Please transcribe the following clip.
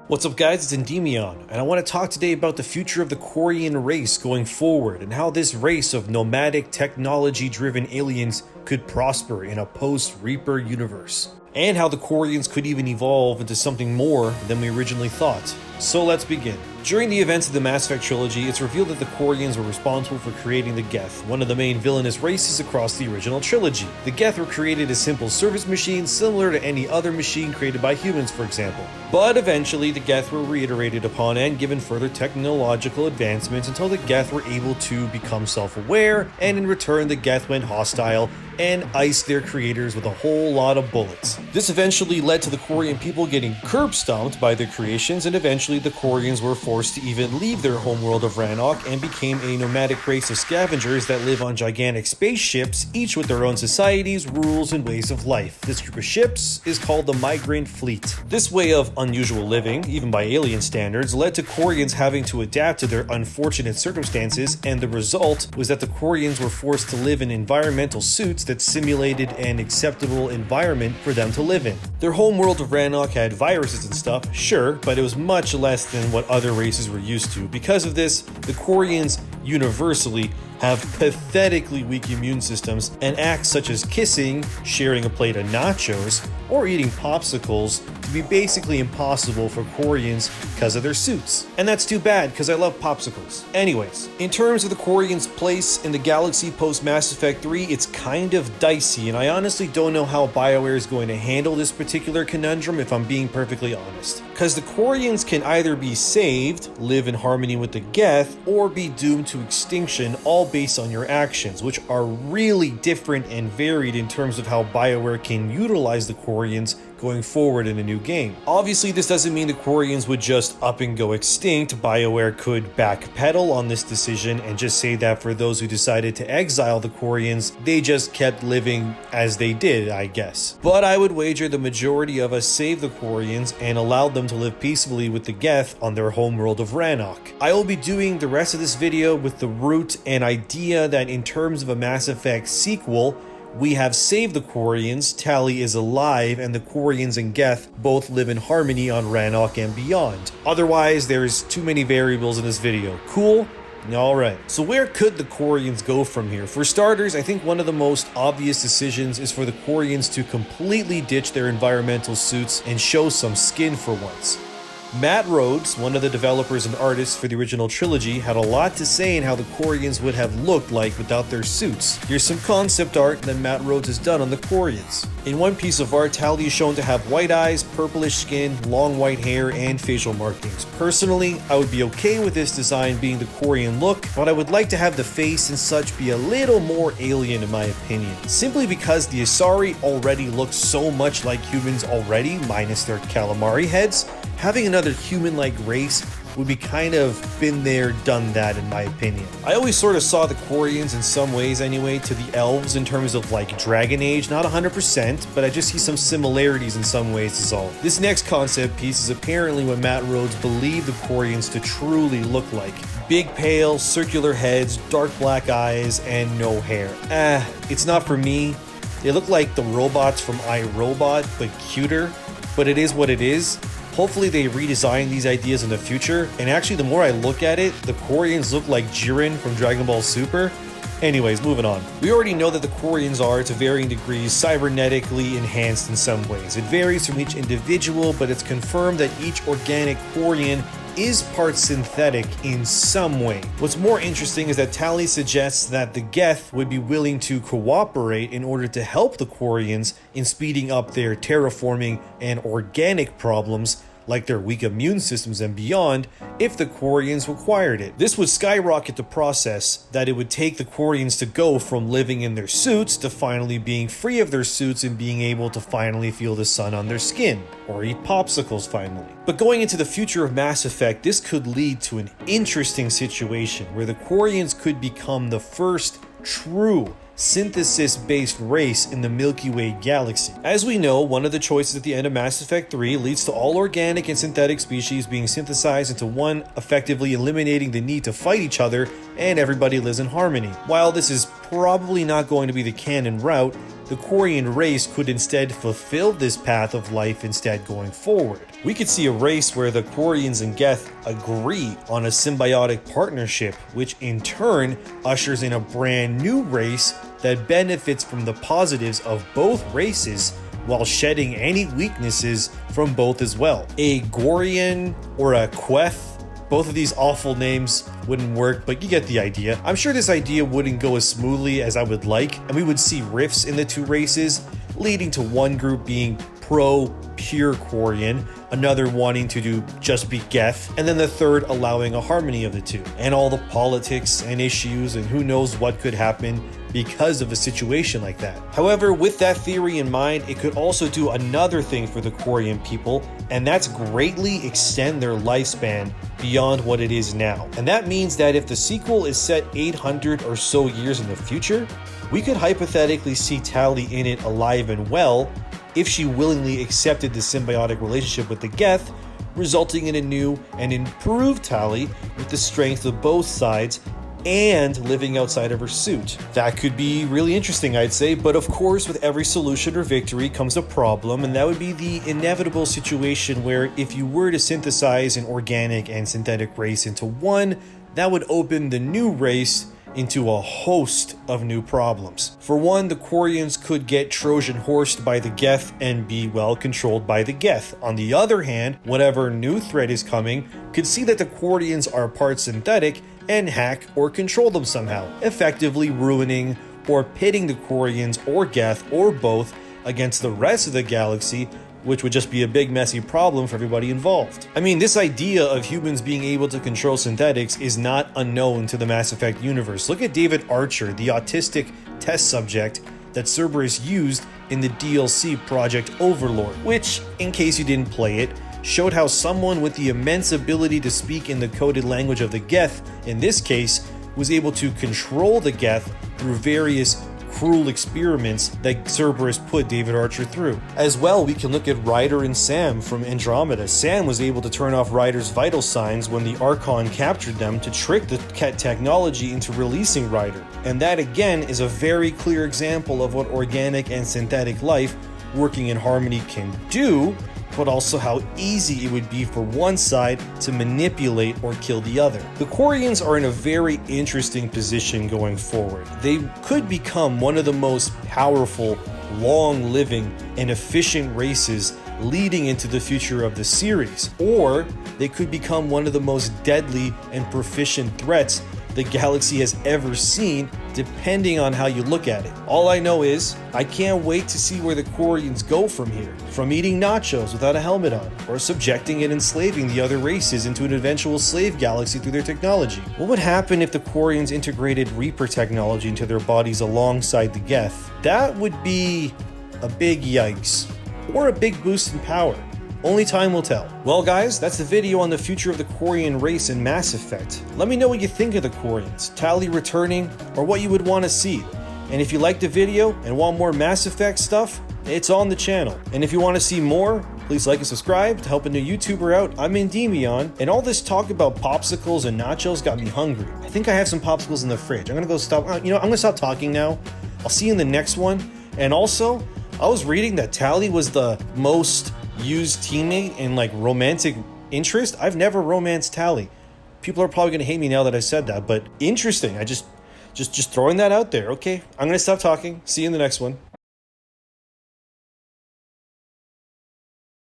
What's up guys, it's Endymion, and I want to talk today about the future of the Quarian race going forward and how this race of nomadic technology-driven aliens could prosper in a post-Reaper universe. And how the Quarians could even evolve into something more than we originally thought. So let's begin. During the events of the Mass Effect trilogy, it's revealed that the Quarians were responsible for creating the Geth, one of the main villainous races across the original trilogy. The Geth were created as simple service machines similar to any other machine created by humans, for example. But eventually, the Geth were reiterated upon and given further technological advancements until the Geth were able to become self-aware, and in return the Geth went hostile and iced their creators with a whole lot of bullets. This eventually led to the Quarian people getting curb stomped by their creations, and eventually the Quarians were forced to even leave their homeworld of Rannoch and became a nomadic race of scavengers that live on gigantic spaceships, each with their own societies, rules, and ways of life. This group of ships is called the Migrant Fleet. This way of unusual living, even by alien standards, led to Quarians having to adapt to their unfortunate circumstances, and the result was that the Quarians were forced to live in environmental suits that simulated an acceptable environment for them to live in. Their homeworld of Rannoch had viruses and stuff, sure, but it was much less than what other races were used to. Because of this, the Quarians universally have pathetically weak immune systems, and acts such as kissing, sharing a plate of nachos, or eating popsicles to be basically impossible for Quarians because of their suits. And that's too bad, because I love popsicles. Anyways, in terms of the Quarians' place in the galaxy post-Mass Effect 3, it's kind of dicey, and I honestly don't know how BioWare is going to handle this particular conundrum, if I'm being perfectly honest. Because the Quarians can either be saved, live in harmony with the Geth, or be doomed to extinction, all based on your actions, which are really different and varied in terms of how BioWare can utilize the Quarians going forward in a new game. Obviously, this doesn't mean the Quarians would just up and go extinct. BioWare could backpedal on this decision and just say that for those who decided to exile the Quarians, they just kept living as they did, I guess. But I would wager the majority of us saved the Quarians and allowed them to live peacefully with the Geth on their homeworld of Rannoch. I will be doing the rest of this video with the root and idea that in terms of a Mass Effect sequel, we have saved the Quarians, Tali is alive, and the Quarians and Geth both live in harmony on Rannoch and beyond. Otherwise, there's too many variables in this video. Cool? Alright, so where could the Quarians go from here? For starters, I think one of the most obvious decisions is for the Quarians to completely ditch their environmental suits and show some skin for once. Matt Rhodes, one of the developers and artists for the original trilogy, had a lot to say in how the Quarians would have looked like without their suits. Here's some concept art that Matt Rhodes has done on the Quarians. In one piece of art, Tali is shown to have white eyes, purplish skin, long white hair, and facial markings. Personally, I would be okay with this design being the Quarian look, but I would like to have the face and such be a little more alien in my opinion. Simply because the Asari already look so much like humans already, minus their calamari heads, having another human-like race would be kind of been there, done that in my opinion. I always sort of saw the Quarians in some ways anyway to the elves in terms of like Dragon Age, not 100%, but I just see some similarities in some ways is all. This next concept piece is apparently what Matt Rhodes believed the Quarians to truly look like. Big pale, circular heads, dark black eyes, and no hair. It's not for me. They look like the robots from iRobot, but cuter, but it is what it is. Hopefully they redesign these ideas in the future, and actually the more I look at it, the Quarians look like Jiren from Dragon Ball Super. Anyways, moving on. We already know that the Quarians are, to varying degrees, cybernetically enhanced in some ways. It varies from each individual, but it's confirmed that each organic Quarian is part synthetic in some way. What's more interesting is that Tali suggests that the Geth would be willing to cooperate in order to help the Quarians in speeding up their terraforming and organic problems, like their weak immune systems and beyond, if the Quarians required it. This would skyrocket the process that it would take the Quarians to go from living in their suits to finally being free of their suits and being able to finally feel the sun on their skin, or eat popsicles finally. But going into the future of Mass Effect, this could lead to an interesting situation where the Quarians could become the first true synthesis-based race in the Milky Way galaxy. As we know, one of the choices at the end of Mass Effect 3 leads to all organic and synthetic species being synthesized into one, effectively eliminating the need to fight each other, and everybody lives in harmony. While this is probably not going to be the canon route, the the Quarian race could instead fulfill this path of life instead going forward. We could see a race where the Quarians and Geth agree on a symbiotic partnership, which in turn ushers in a brand new race that benefits from the positives of both races while shedding any weaknesses from both as well. A Quarian or a Queth, both of these awful names wouldn't work, but you get the idea. I'm sure this idea wouldn't go as smoothly as I would like, and we would see rifts in the two races, leading to one group being pure Quarian, another wanting to do just be Geth, and then the third allowing a harmony of the two. And all the politics and issues and who knows what could happen because of a situation like that. However, with that theory in mind, it could also do another thing for the Quarian people, and that's greatly extend their lifespan beyond what it is now. And that means that if the sequel is set 800 or so years in the future, we could hypothetically see Tali in it alive and well if she willingly accepted the symbiotic relationship with the Geth, resulting in a new and improved Tali with the strength of both sides and living outside of her suit. That could be really interesting, I'd say, but of course with every solution or victory comes a problem, and that would be the inevitable situation where if you were to synthesize an organic and synthetic race into one, that would open the new race into a host of new problems. For one, the Quarians could get Trojan horsed by the Geth and be well controlled by the Geth. On the other hand, whatever new threat is coming could see that the Quarians are part synthetic and hack or control them somehow, effectively ruining or pitting the Quarians or Geth or both against the rest of the galaxy, which would just be a big messy problem for everybody involved. I mean, this idea of humans being able to control synthetics is not unknown to the Mass Effect universe. Look at David Archer, the autistic test subject that Cerberus used in the DLC Project Overlord, which, in case you didn't play it, showed how someone with the immense ability to speak in the coded language of the Geth, in this case, was able to control the Geth through various cruel experiments that Cerberus put David Archer through. As well, we can look at Ryder and Sam from Andromeda. Sam was able to turn off Ryder's vital signs when the Archon captured them to trick the Ket technology into releasing Ryder. And that again is a very clear example of what organic and synthetic life working in harmony can do, but also how easy it would be for one side to manipulate or kill the other. The Quarians are in a very interesting position going forward. They could become one of the most powerful, long-living, and efficient races leading into the future of the series, or they could become one of the most deadly and proficient threats the galaxy has ever seen, depending on how you look at it. All I know is, I can't wait to see where the Quarians go from here. From eating nachos without a helmet on, or subjecting and enslaving the other races into an eventual slave galaxy through their technology. What would happen if the Quarians integrated Reaper technology into their bodies alongside the Geth? That would be a big yikes, or a big boost in power. Only time will tell. Well guys, that's the video on the future of the Quarian race in Mass Effect. Let me know what you think of the Quarians, Tali returning, or what you would want to see. And if you liked the video and want more Mass Effect stuff, it's on the channel. And if you want to see more, please like and subscribe to help a new YouTuber out. I'm ENDYMION, and all this talk about popsicles and nachos got me hungry. I think I have some popsicles in the fridge. I'm gonna I'm gonna stop talking now. I'll see you in the next one. And also, I was reading that Tali was the most used teammate in like romantic interest. I've never romanced Tali. People are probably gonna hate me now that I said that, but interesting. I just throwing that out there. Okay, I'm gonna stop talking. See you in the next one.